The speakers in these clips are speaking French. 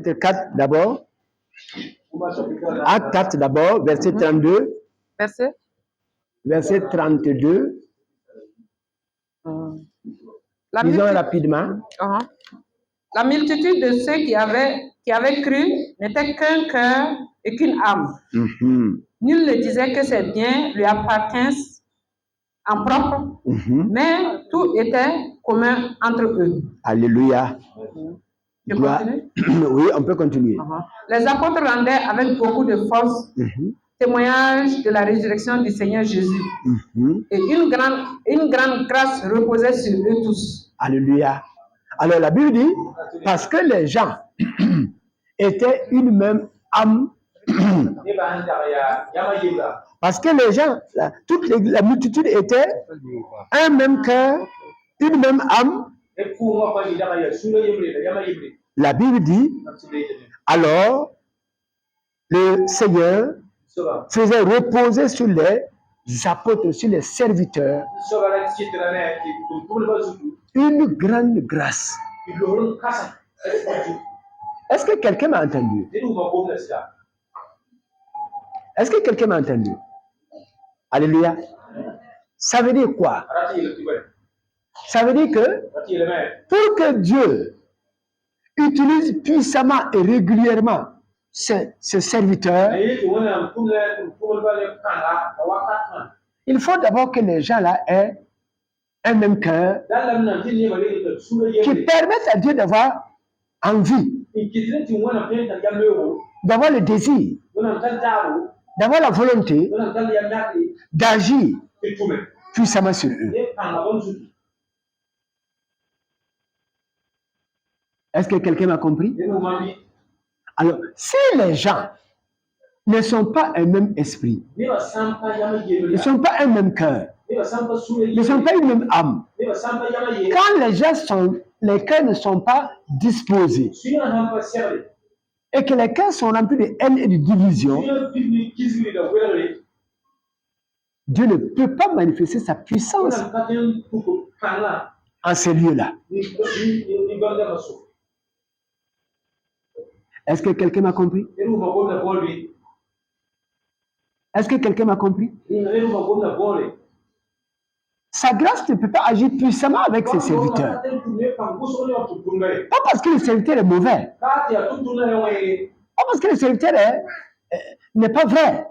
chapitre 4 d'abord. Acte 4 d'abord, verset 32. Verset 32. Lisons rapidement. La multitude de ceux qui avaient cru n'était qu'un cœur et qu'une âme. Nul ne disait que ses biens lui appartiennent en propre, mais tout était commun entre eux. Alléluia. Oui, on peut continuer. Les apôtres rendaient avec beaucoup de force témoignage de la résurrection du Seigneur Jésus. Et une grande grâce reposait sur eux tous. Alléluia. Alors la Bible dit, parce que les gens étaient une même âme, parce que les gens, toute la multitude était un même cœur, une même âme, la Bible dit, alors le Seigneur faisait reposer sur les apôtres, sur les serviteurs, une grande grâce. Est-ce que quelqu'un m'a entendu? Est-ce que quelqu'un m'a entendu? Alléluia. Ça veut dire quoi? Ça veut dire que pour que Dieu utilise puissamment et régulièrement ce serviteur, il faut d'abord que les gens là aient un même cœur qui permette à Dieu d'avoir envie, d'avoir le désir, d'avoir la volonté d'agir puissamment sur eux. Est-ce que quelqu'un m'a compris? Alors, si les gens ne sont pas un même esprit, ne sont pas un même cœur, ne sont pas une même âme, quand les cœurs ne sont pas disposés et que les cœurs sont remplis de haine et de division, Dieu ne peut pas manifester sa puissance en ces lieux-là. Est-ce que quelqu'un m'a compris? Est-ce que quelqu'un m'a compris? Sa grâce ne peut pas agir puissamment avec ses serviteurs. Pas parce que le serviteur est mauvais. Pas parce que le serviteur n'est pas vrai.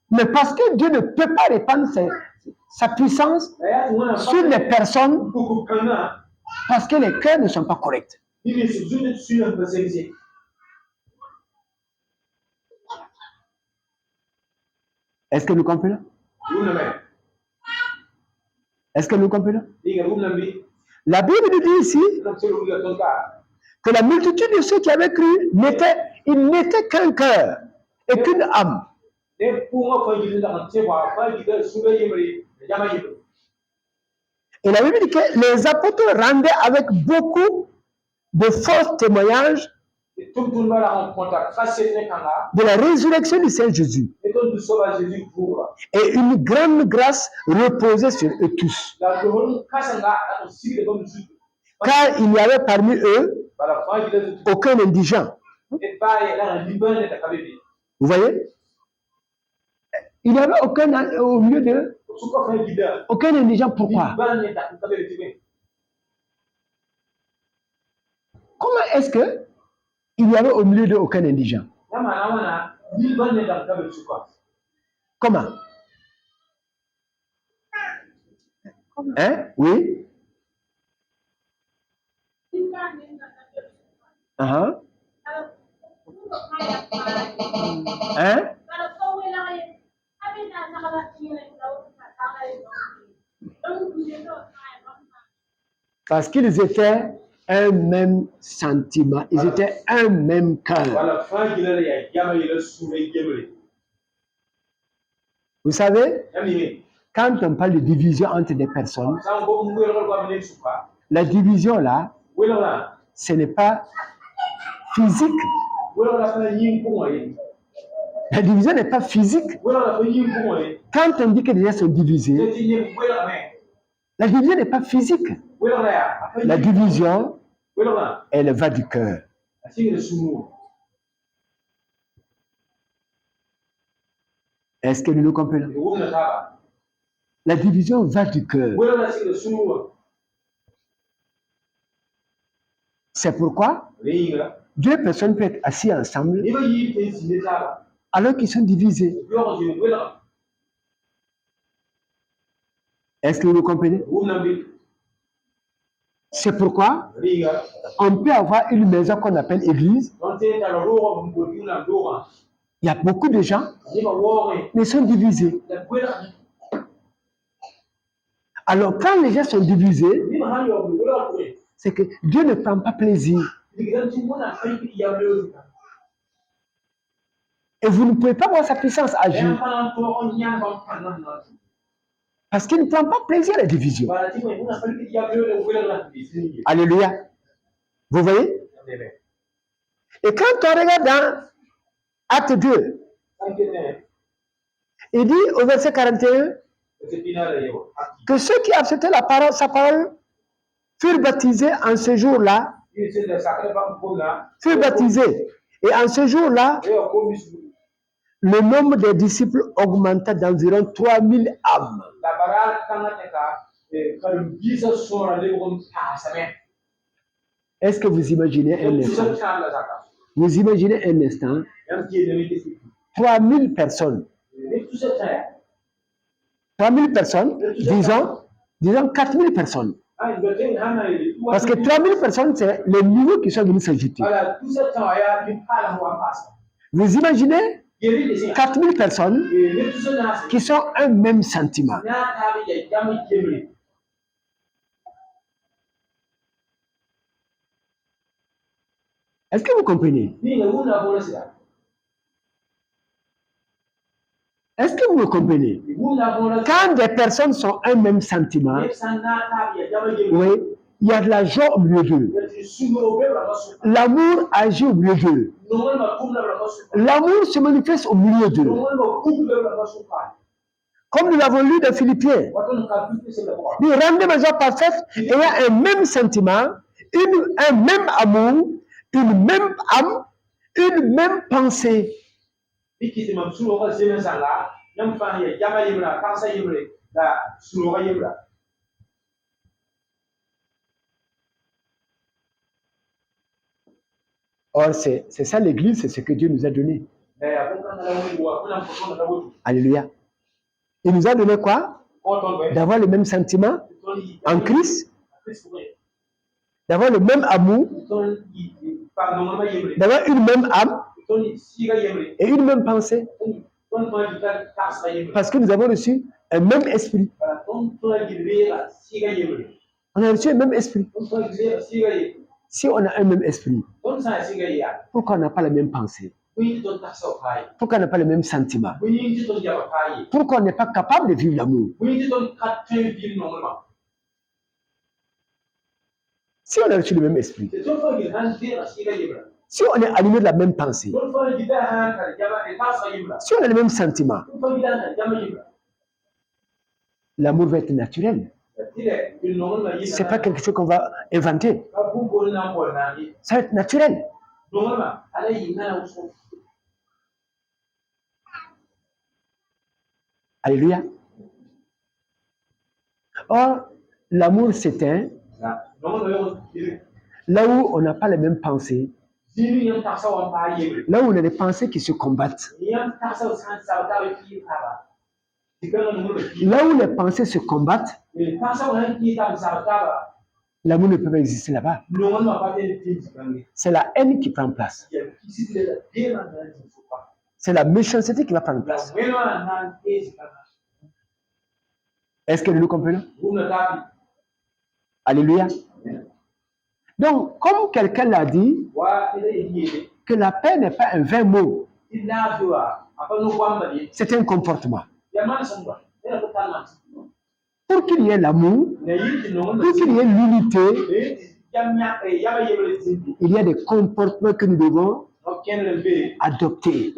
Mais parce que Dieu ne peut pas répandre sa puissance sur les personnes parce que les cœurs ne sont pas corrects. Est-ce que nous comprenons? Est-ce que nous comprenons? La Bible nous dit ici que la multitude de ceux qui avaient cru n'était qu'un cœur et qu'une âme. Et la Bible dit que les apôtres rendaient avec beaucoup de forts témoignages de la résurrection du Seigneur Jésus. Et une grande grâce reposait sur eux tous. Car il n'y avait parmi eux aucun indigent. Vous voyez? Il n'y avait aucun au milieu d'eux. Aucun indigent. Pourquoi? Comment est-ce que il y avait au milieu d'eux aucun indigent? Comment? Hein? Oui? Hein? Parce qu'ils étaient un même sentiment, ils étaient un même cœur. Vous savez, quand on parle de division entre des personnes, la division là, ce n'est pas physique. La division n'est pas physique. Quand on dit que les gens sont divisés, la division n'est pas physique. La division, elle va du cœur. Est-ce que nous nous comprenons? La division va du cœur. C'est pourquoi deux personnes peuvent être assises ensemble alors qu'ils sont divisés. Est-ce que vous nous comprenez? C'est pourquoi on peut avoir une maison qu'on appelle église. Il y a beaucoup de gens, mais ils sont divisés. Alors, quand les gens sont divisés, c'est que Dieu ne prend pas plaisir. Et vous ne pouvez pas voir sa puissance agir. Parce qu'il ne prend pas plaisir à la division. Alléluia. Vous voyez? Et quand on regarde dans Acte 2, il dit au verset 41 que ceux qui acceptaient la parole, sa parole furent baptisés en ce jour-là. Furent baptisés. Et en ce jour-là, le nombre des disciples augmenta d'environ 3000 âmes. Est-ce que vous imaginez un instant? Vous imaginez un instant? 3000 personnes. 3000 personnes, disons 4000 personnes. Parce que 3000 personnes, c'est les nouveaux qui sont venus s'ajouter. Vous imaginez 4000 personnes qui sont un même sentiment. Est-ce que vous comprenez? Est-ce que vous me comprenez? Quand des personnes sont un même sentiment, oui, il y a de la joie au milieu d'eux. L'amour agit au milieu d'eux. L'amour se manifeste au milieu d'eux. Comme nous l'avons lu dans Philippiens. Nous rendez ma joie parfaite et il y a un même sentiment, un même amour, une même âme, une même pensée. Or, c'est ça l'église, c'est ce que Dieu nous a donné. Alléluia. Il nous a donné quoi? D'avoir le même sentiment en Christ, d'avoir le même amour, d'avoir une même âme et une même pensée. Parce que nous avons reçu un même esprit. On a reçu un même esprit. Si on a un même esprit, pourquoi on n'a pas la même pensée? Pourquoi on n'a pas le même sentiment? Pourquoi on n'est pas capable de vivre l'amour? Si on a reçu le même esprit, si on est animé de la même pensée, si on a le même sentiment, l'amour va être naturel. Ce n'est pas quelque chose qu'on va inventer. Ça va être naturel. Alléluia. Or, l'amour s'éteint là où on n'a pas les mêmes pensées, là où on a des pensées qui se combattent. Là où les pensées se combattent, l'amour ne peut pas exister là-bas. C'est la haine qui prend place. C'est la méchanceté qui va prendre place. Est-ce que nous comprenons? Alléluia. Donc, comme quelqu'un l'a dit, que la paix n'est pas un vain mot. C'est un comportement. Pour qu'il y ait l'amour, pour qu'il y ait l'unité, il y a des comportements que nous devons adopter.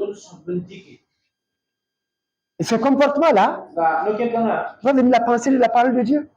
Et ce comportement-là va venir la pensée de la parole de Dieu.